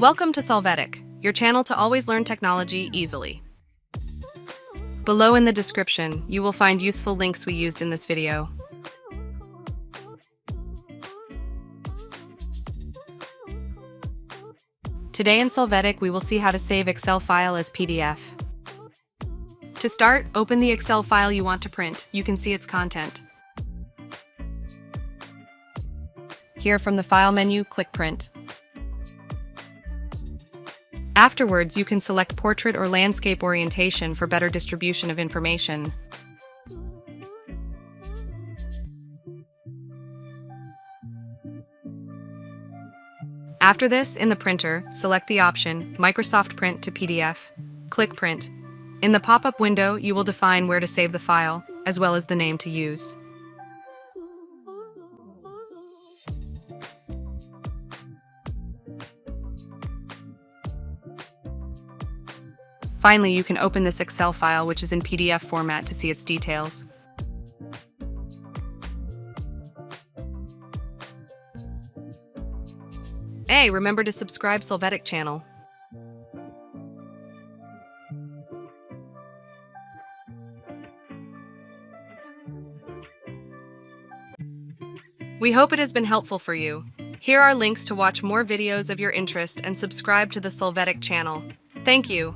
Welcome to Solvetic, your channel to always learn technology easily. Below in the description, you will find useful links we used in this video. Today in Solvetic, we will see how to save Excel file as PDF. To start, open the Excel file you want to print. You can see its content. Here from the File menu, click Print. Afterwards, you can select Portrait or Landscape orientation for better distribution of information. After this, in the printer, select the option Microsoft Print to PDF. Click Print. In the pop-up window, you will define where to save the file, as well as the name to use. Finally, you can open this Excel file, which is in PDF format, to see its details. Hey, remember to subscribe Solvetic channel. We hope it has been helpful for you. Here are links to watch more videos of your interest and subscribe to the Solvetic channel. Thank you.